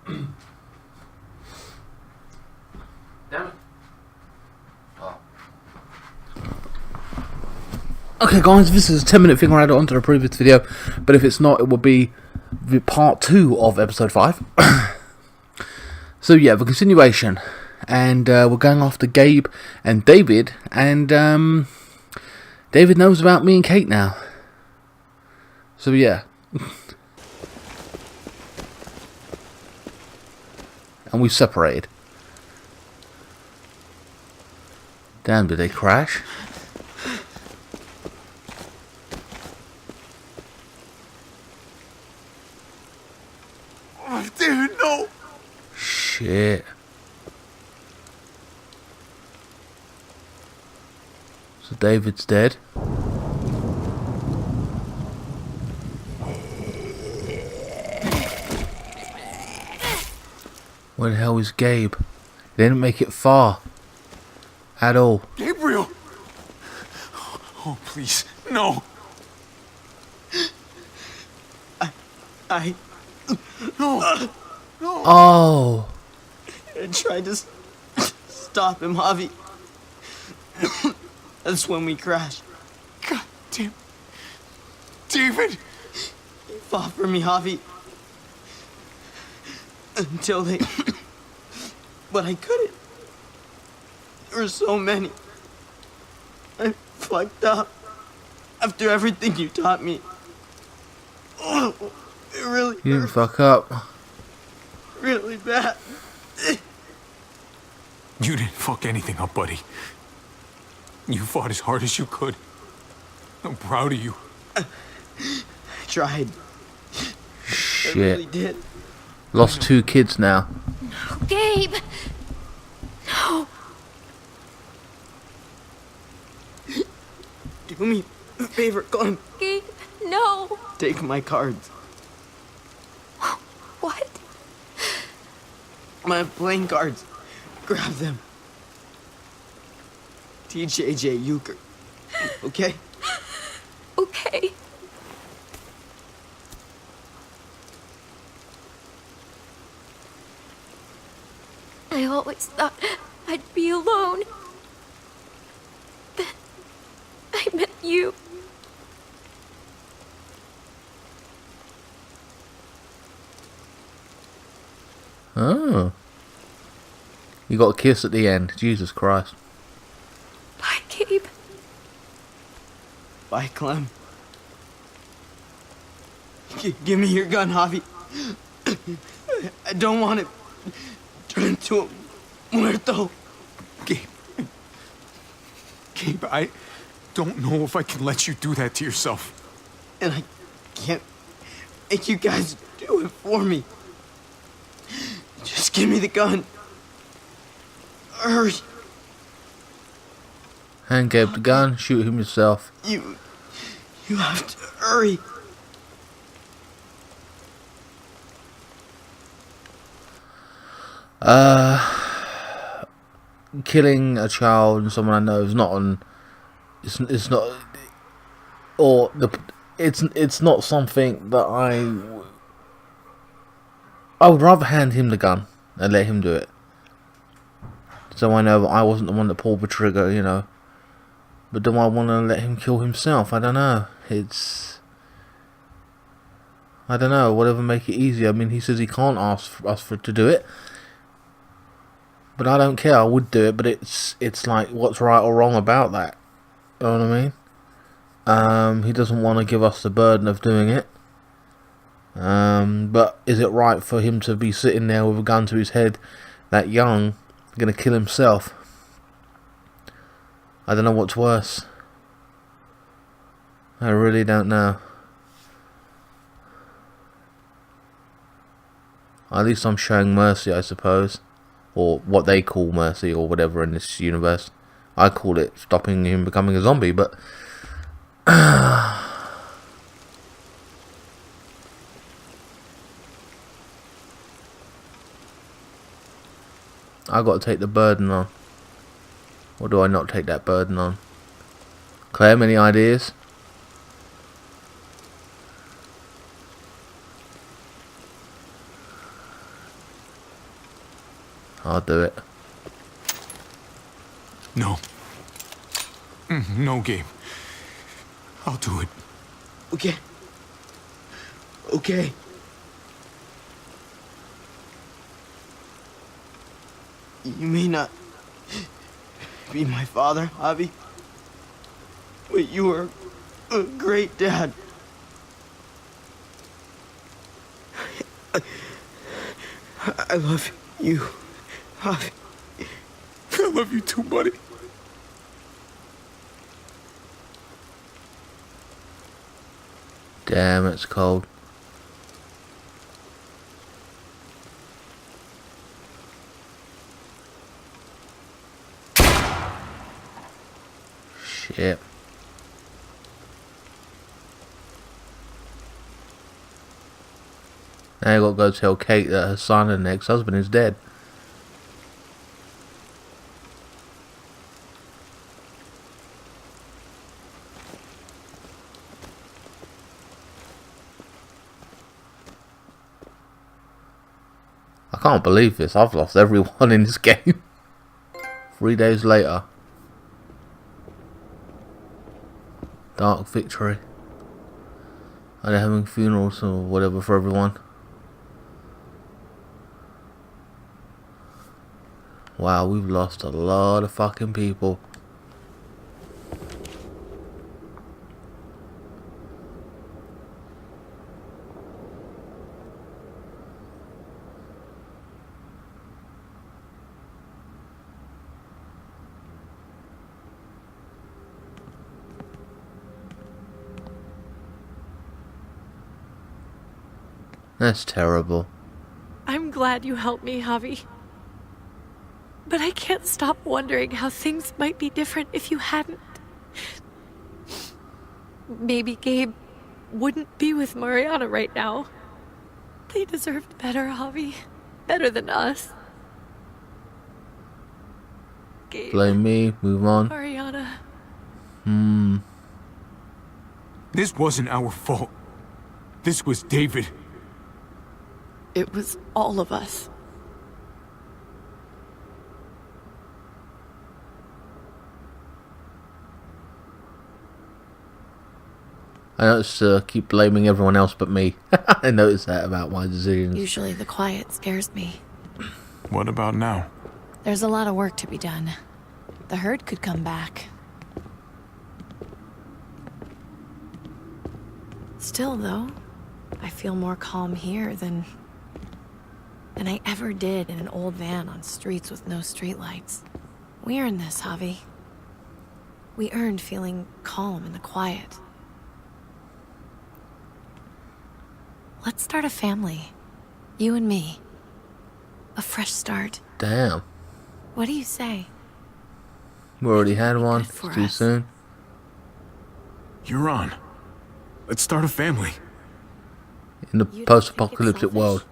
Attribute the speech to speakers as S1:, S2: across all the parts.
S1: Damn it. Oh. Okay guys, this is a 10-minute thing I added onto the previous video, but if it's not, it will be the part 2 of episode 5. So yeah, the continuation. And we're going after Gabe and David, and David knows about me and Kate now. So yeah. And we separated. Damn, did they crash?
S2: Oh, David, no!
S1: Shit. So David's dead. Where the hell is Gabe? They didn't make it far. At all.
S2: Gabriel! Oh, please, no! No! No!
S1: Oh.
S3: I tried to stop him, Javi. That's when we crashed.
S2: God damn. David!
S3: He fought for me, Javi. Until they... But I couldn't. There were so many. I fucked up. After everything you taught me. Oh, it really
S1: You didn't
S3: hurt
S1: fuck up.
S3: really bad.
S2: You didn't fuck anything up, buddy. You fought as hard as you could. I'm proud of you.
S3: I tried. I
S1: Shit.
S3: really did.
S1: Lost 2 kids now.
S4: Gabe! No!
S3: Do me a favor, Clem.
S4: Gabe, no!
S3: Take my cards.
S4: What?
S3: My playing cards. Grab them. TJJ Euchre. Okay?
S4: Okay. I always thought I'd be alone. Then I met you.
S1: Oh. You got a kiss at the end. Jesus Christ.
S4: Bye, Gabe.
S3: Bye, Clem. Give me your gun, Javi. I don't want it turn into a muerto.
S2: Gabe. Gabe, I don't know if I can let you do that to yourself.
S3: And I can't make you guys do it for me. Just give me the gun. Hurry.
S1: Hand Gabe the gun, shoot him yourself.
S3: You have to hurry.
S1: Killing a child and someone I know is not on. It's not, or it's not something that I would rather hand him the gun and let him do it. So I know that I wasn't the one that pulled the trigger, you know. But do I want to let him kill himself? I don't know. I don't know. Whatever make it easier. I mean, he says he can't ask us for to do it. But I don't care. I would do it. But it's like, what's right or wrong about that? You know what I mean? He doesn't want to give us the burden of doing it. But is it right for him to be sitting there with a gun to his head, that young, gonna kill himself? I don't know what's worse. I really don't know. At least I'm showing mercy, I suppose. Or what they call mercy, or whatever in this universe. I call it stopping him becoming a zombie, but... I got to take the burden on. Or do I not take that burden on? Claire, any ideas? I'll do it.
S2: No. No, Gabe. I'll do it.
S3: Okay. Okay. You may not be my father, Javi, but you are a great dad. I love you, Javi.
S2: I love you too, buddy.
S1: Damn, it's cold. Shit. Now you gotta go tell Kate that her son and ex-husband is dead. I can't believe this. I've lost everyone in this game. 3 days later. Dark victory. Are they having funerals or whatever for everyone? Wow, we've lost a lot of fucking people. That's terrible.
S5: I'm glad you helped me, Javi. But I can't stop wondering how things might be different if you hadn't. Maybe Gabe wouldn't be with Mariana right now. They deserved better, Javi. Better than us. Gabe.
S1: Blame me, move on.
S5: Mariana.
S2: This wasn't our fault. This was David.
S5: It was all of us.
S1: I noticed keep blaming everyone else but me. I noticed that about my decisions.
S5: Usually the quiet scares me.
S2: What about now?
S5: There's a lot of work to be done. The herd could come back. Still, though, I feel more calm here than I ever did in an old van on streets with no streetlights. We earned this, Javi. We earned feeling calm in the quiet. Let's start a family. You and me. A fresh start.
S1: Damn.
S5: What do you say?
S1: We already had one.
S5: Good for
S1: It's too
S5: us.
S1: soon.
S2: You're on. Let's start a family.
S1: In the
S5: You don't think it's
S1: post-apocalyptic
S5: selfish?
S1: world.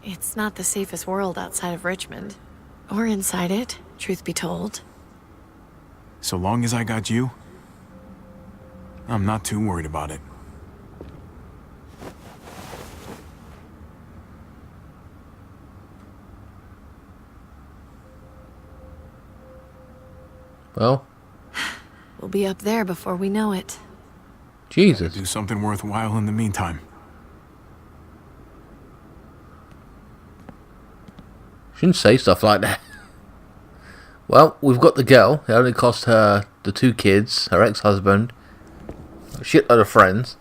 S5: It's not the safest world outside of Richmond. Or inside it, truth be told.
S2: So long as I got you, I'm not too worried about it.
S1: Well,
S5: We'll be up there before we know it.
S1: Jesus.
S2: Do something worthwhile in the meantime.
S1: Shouldn't say stuff like that. Well, we've got the girl. It only cost her the 2 kids, her ex-husband, a shitload of friends.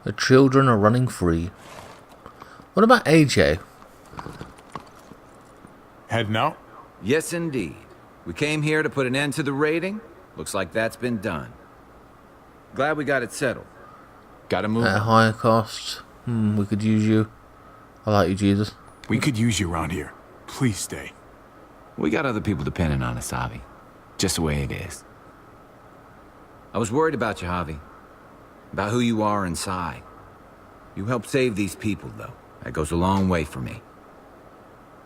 S1: The children are running free. What about AJ?
S2: Heading out?
S6: Yes, indeed. We came here to put an end to the raiding. Looks like that's been done. Glad we got it settled. Gotta move
S1: At a
S6: on.
S1: higher cost. We could use you. I like you, Jesus.
S2: We could use you around here. Please stay.
S6: We got other people depending on us, Javi. Just the way it is. I was worried about you, Javi. About who you are inside. You helped save these people, though, That goes a long way for me.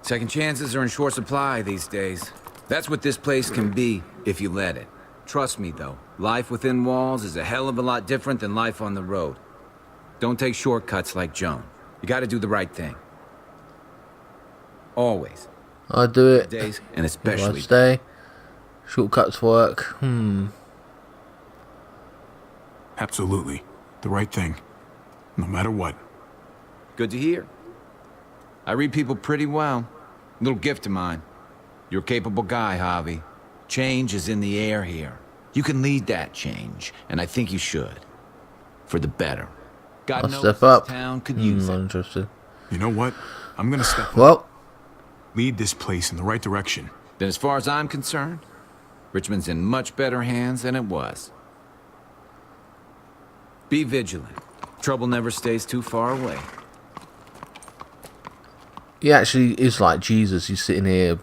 S6: Second chances are in short supply these days. That's what this place can be if you let it. Trust me, though, life within walls is a hell of a lot different than life on the road. Don't take shortcuts like Joan. You gotta do the right thing. Always.
S1: I do it.
S6: Days, and
S1: I
S6: especially...
S1: stay. Shortcuts work.
S2: Absolutely. The right thing. No matter what.
S6: Good to hear. I read people pretty well. Little gift of mine. You're a capable guy, Javi. Change is in the air here. You can lead that change, and I think you should. For the better. God
S1: I'll
S6: knows
S1: step up.
S6: this town could use
S1: Not
S6: it.
S1: interested.
S2: You know what? I'm gonna step up.
S1: Well,
S2: Lead this place in the right direction.
S6: Then as far as I'm concerned, Richmond's in much better hands than it was. Be vigilant. Trouble never stays too far away.
S1: he actually is like Jesus. He's sitting here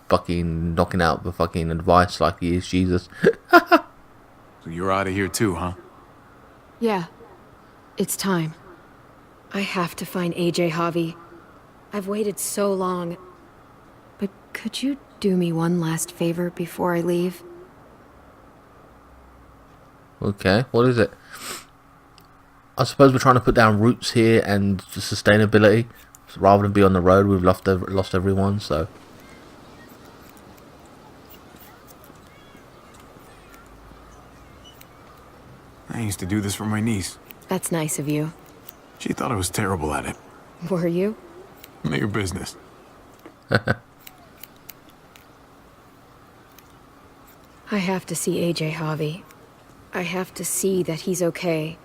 S1: fucking knocking out the fucking advice like he is Jesus.
S2: So you're out of here too, huh?
S5: Yeah. It's time. I have to find AJ, Javi. I've waited so long. But could you do me one last favor before I leave?
S1: Okay, what is it? I suppose we're trying to put down roots here and sustainability. So rather than be on the road, we've lost everyone, so...
S2: I used to do this for my niece.
S5: That's nice of you.
S2: She thought I was terrible at it.
S5: Were you?
S2: None of your business.
S5: I have to see AJ, Javi. I have to see that he's okay.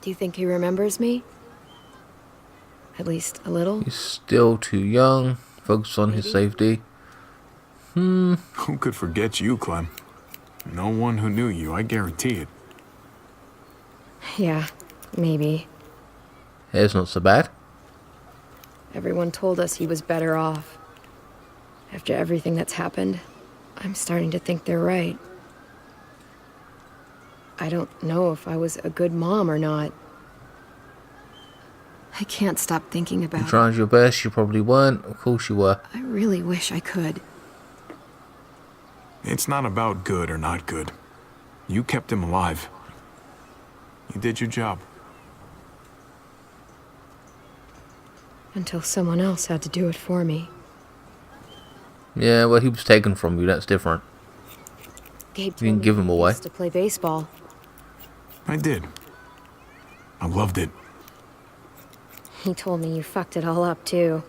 S5: Do you think he remembers me? At least a little?
S1: He's still too young. Focus on his safety.
S2: Who could forget you, Clem? No one who knew you, I guarantee it.
S5: Yeah, maybe.
S1: Hair's not so bad.
S5: Everyone told us he was better off. After everything that's happened, I'm starting to think they're right. I don't know if I was a good mom or not. I can't stop thinking
S1: You
S5: about it.
S1: tried your best, you probably weren't. Of course you were.
S5: I really wish I could.
S2: It's not about good or not good. You kept him alive. You did your job.
S5: Until someone else had to do it for me.
S1: Yeah, well, he was taken from you. That's different.
S5: Gabe
S1: You didn't
S5: told
S1: give
S5: me
S1: him
S5: he
S1: away.
S5: used to play baseball.
S2: I did. I loved it.
S5: He told me you fucked it all up, too.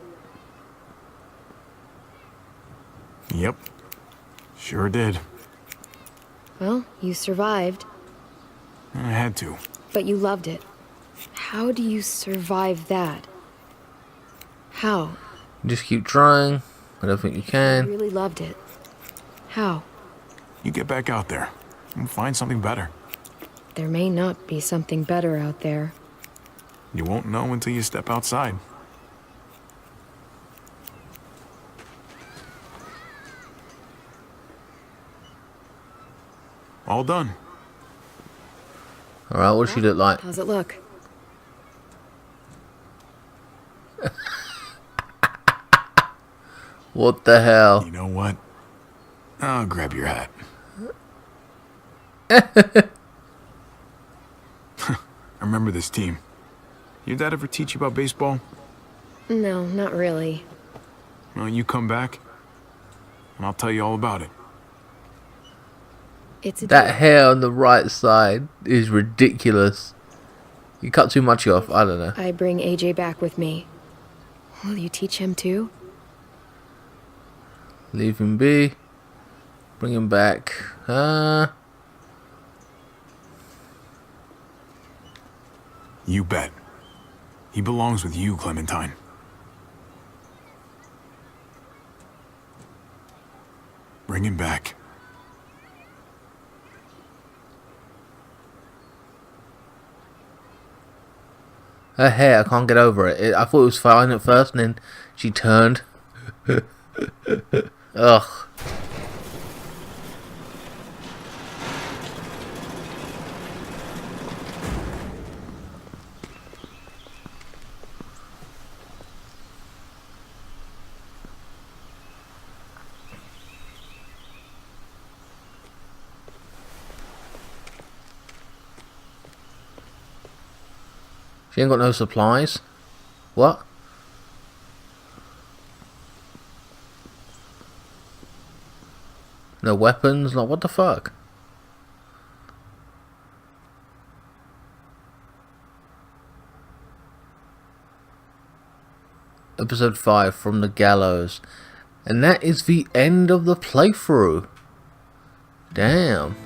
S2: Yep. Sure did.
S5: Well, you survived,
S2: I had to.
S5: but you loved it. How do you survive that? How?
S1: Just keep trying. I don't think you
S5: You
S1: can.
S5: really loved it. How?
S2: You get back out there and find something better.
S5: There may not be something better out there.
S2: You won't know until you step outside. All done.
S1: Alright, what does she look like?
S5: How's it look?
S1: What the hell?
S2: You know what? I'll grab your hat. I remember this team. Your dad ever teach you about baseball?
S5: No, not really.
S2: Well, you come back, and I'll tell you all about it.
S5: It's a
S1: That hair on the right side is ridiculous. You cut too much off. I don't know.
S5: I bring AJ back with me. Will you teach him too?
S1: Leave him be. Bring him back.
S2: You bet. He belongs with you, Clementine. Bring him back.
S1: Her hair, I can't get over it. I thought it was fine at first, and then she turned. Ugh. She ain't got no supplies. What? No weapons? Like, what the fuck? Episode 5 from the Gallows. And that is the end of the playthrough. Damn.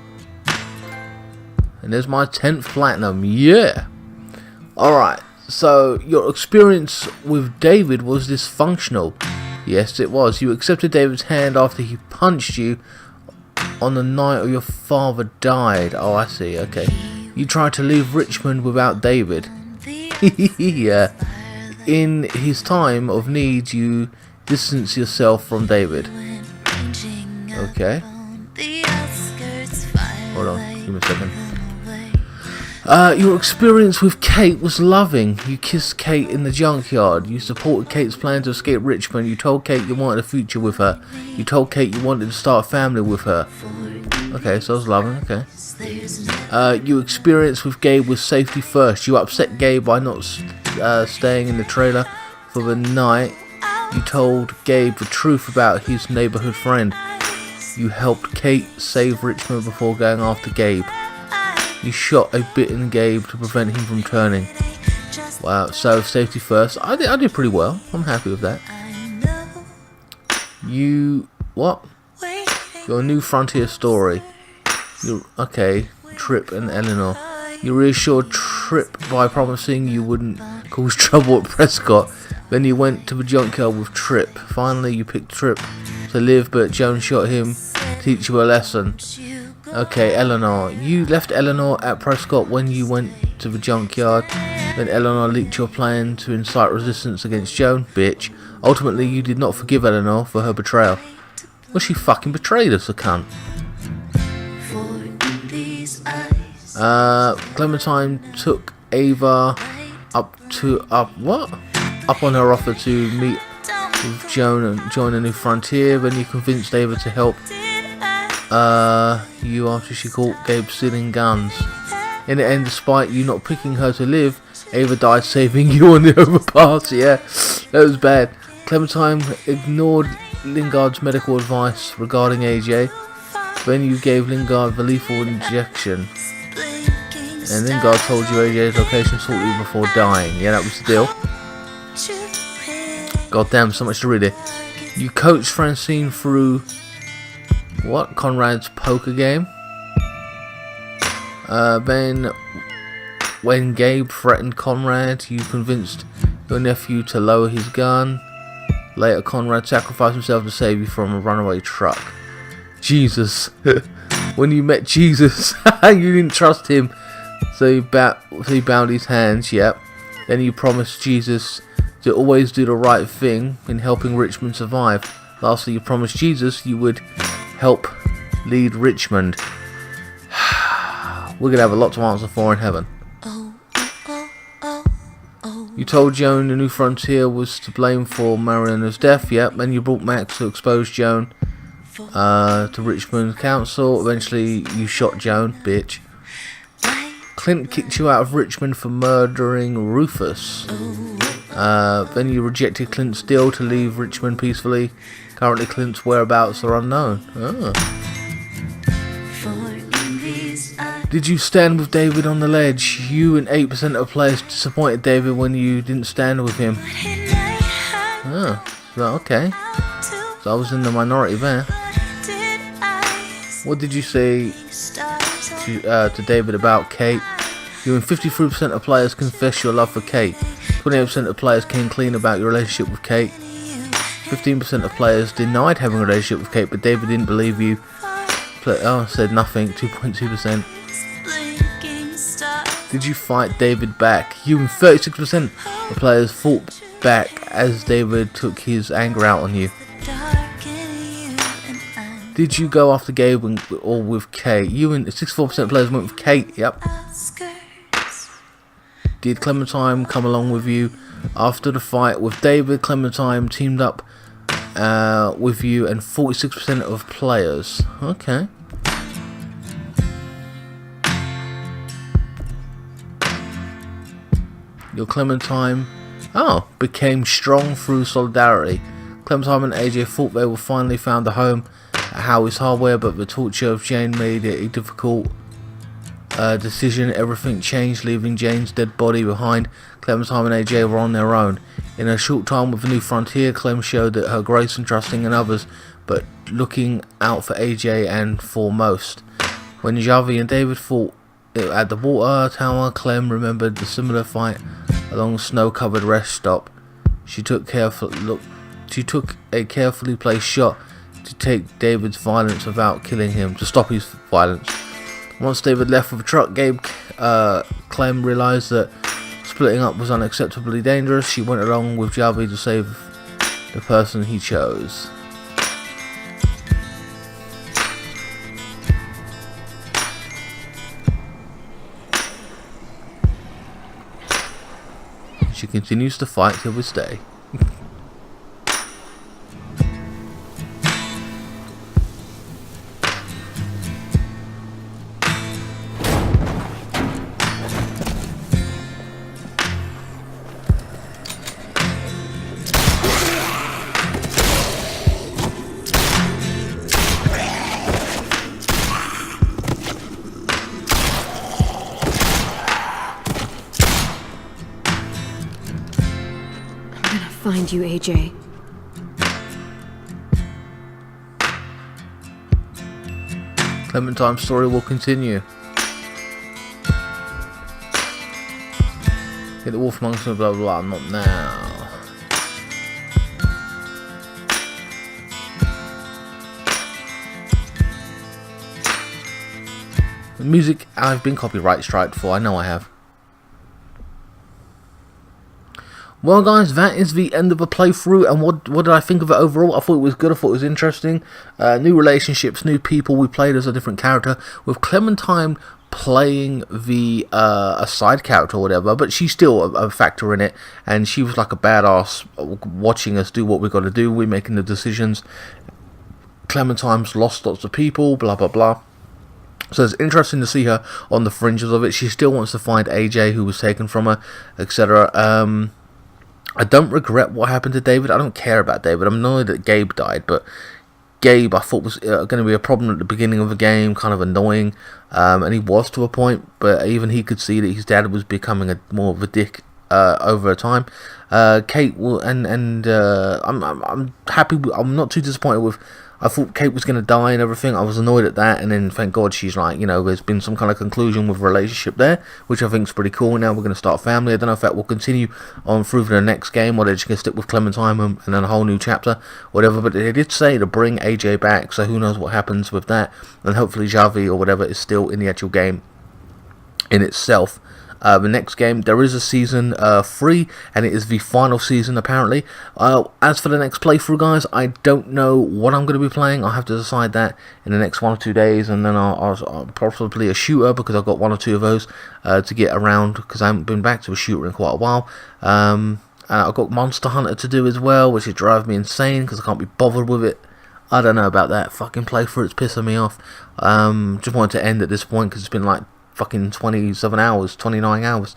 S1: And there's my 10th platinum. Yeah. Alright. So, your experience with David was dysfunctional. Yes, it was. You accepted David's hand after he punched you on the night of your father died. Oh, I see. Okay. You tried to leave Richmond without David. Yeah. In his time of need, you distance yourself from David. Okay. Hold on, give me a second. Your experience with Kate was loving. You kissed Kate in the junkyard. You supported Kate's plan to escape Richmond. You told Kate you wanted a future with her. You told Kate you wanted to start a family with her. Okay, so I was loving, okay. Your experience with Gabe was safety first. You upset Gabe by not staying in the trailer for the night. You told Gabe the truth about his neighborhood friend. You helped Kate save Richmond before going after Gabe. You shot a bit in Gabe to prevent him from turning. Wow, so safety first. I did pretty well. I'm happy with that. You... what? Your new frontier story. Okay, Tripp and Eleanor. You reassured Tripp by promising you wouldn't cause trouble at Prescott. Then you went to the junkyard with Tripp. Finally, you picked Tripp to live, but Joan shot him to teach you a lesson. Okay, Eleanor. You left Eleanor at Prescott when you went to the junkyard. Then Eleanor leaked your plan to incite resistance against Joan. Bitch. Ultimately, you did not forgive Eleanor for her betrayal. Well, she fucking betrayed us, a cunt. Clementine took Ava up on her offer to meet with Joan and join a new frontier. Then you convinced Ava to help you after she caught Gabe stealing guns. In the end, despite you not picking her to live, Ava died saving you on the overpass. Yeah, that was bad. Clementine ignored Lingard's medical advice regarding AJ. Then you gave Lingard the lethal injection. And Lingard told you AJ's location shortly before dying. Yeah, that was the deal. God damn, so much to read here. You coached Francine through... what? Conrad's poker game. Then, when Gabe threatened Conrad, you convinced your nephew to lower his gun. Later, Conrad sacrificed himself to save you from a runaway truck. Jesus. When you met Jesus, you didn't trust him, so you bound his hands, yep. Then you promised Jesus to always do the right thing in helping Richmond survive. Lastly, you promised Jesus you would help lead Richmond. We're going to have a lot to answer for in heaven. You told Joan the new frontier was to blame for Mariana's death, yep. Then you brought Max to expose Joan to Richmond Council. Eventually, you shot Joan, bitch. Clint kicked you out of Richmond for murdering Rufus. Then you rejected Clint's deal to leave Richmond peacefully. Currently, Clint's whereabouts are unknown. Did you stand with David on the ledge? You and 8% of players disappointed David when you didn't stand with him. So okay. So I was in the minority there. What did you say to David about Kate? You and 53% of players confess your love for Kate. 28% of players came clean about your relationship with Kate. 15% of players denied having a relationship with Kate, but David didn't believe you. Said nothing. 2.2%. Did you fight David back? You and 36% of players fought back as David took his anger out on you. Did you go after Gabe or with Kate? You and 64% of players went with Kate. Yep. Did Clementine come along with you after the fight with David? Clementine teamed up with you and 46% of players. Okay. Your Clementine, became strong through solidarity. Clementine and AJ thought they would finally found a home at Howie's Hardware, but the torture of Jane made it a difficult decision. Everything changed, leaving Jane's dead body behind. Clementine and AJ were on their own. In a short time with a new frontier, Clem showed that her grace and trusting in others, but looking out for AJ and foremost. When Javi and David fought at the water tower, Clem remembered the similar fight along a snow-covered rest stop. She took a carefully placed shot to take David's violence without killing him, to stop his violence. Once David left with the truck, Gabe, Clem realized that splitting up was unacceptably dangerous. She went along with Javi to save the person he chose. She continues to fight till this day.
S5: Find you, AJ.
S1: Clementine's story will continue. Get the wolf monks and blah blah blah. Not now. The music I've been copyright striked for. I know I have. Well guys, that is the end of the playthrough, and what did I think of it overall? I thought it was good, I thought it was interesting. New relationships, new people, we played as a different character, with Clementine playing the a side character or whatever, but she's still a factor in it, and she was like a badass watching us do what we got to do, we're making the decisions. Clementine's lost lots of people, blah blah blah. So it's interesting to see her on the fringes of it. She still wants to find AJ, who was taken from her, etc. I don't regret what happened to David. I don't care about David. I'm annoyed that Gabe died, but Gabe I thought was going to be a problem at the beginning of the game, kind of annoying, and he was to a point, but even he could see that his dad was becoming more of a dick over time. Kate will, I'm happy. I'm not too disappointed with. I thought Kate was going to die and everything. I was annoyed at that, and then thank God she's like, you know, there's been some kind of conclusion with a relationship there, which I think is pretty cool. Now we're going to start a family. I don't know if that will continue on through the next game, or they're just going to stick with Clementine and then a whole new chapter, whatever. But they did say to bring AJ back, so who knows what happens with that. And hopefully Javi or whatever is still in the actual game in itself. The next game, there is a season 3, and it is the final season apparently. As for the next playthrough, guys, I don't know what I'm going to be playing. I'll have to decide that in the next 1 or 2 days, and then I'll probably a shooter, because I've got 1 or 2 of those to get around, because I haven't been back to a shooter in quite a while. I've got Monster Hunter to do as well, which is driving me insane because I can't be bothered with it. I don't know about that fucking playthrough, it's pissing me off. Just wanted to end at this point because it's been like fucking 27 hours, 29 hours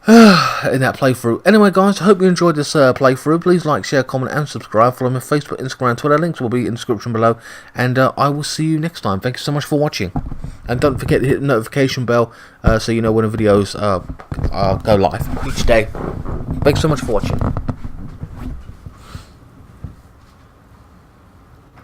S1: in that playthrough. Anyway guys, I hope you enjoyed this playthrough. Please like, share, comment and subscribe. Follow me on Facebook, Instagram, Twitter. Links will be in the description below, and I will see you next time. Thank you so much for watching, and don't forget to hit the notification bell so you know when the videos go live each day. Thanks so much for watching.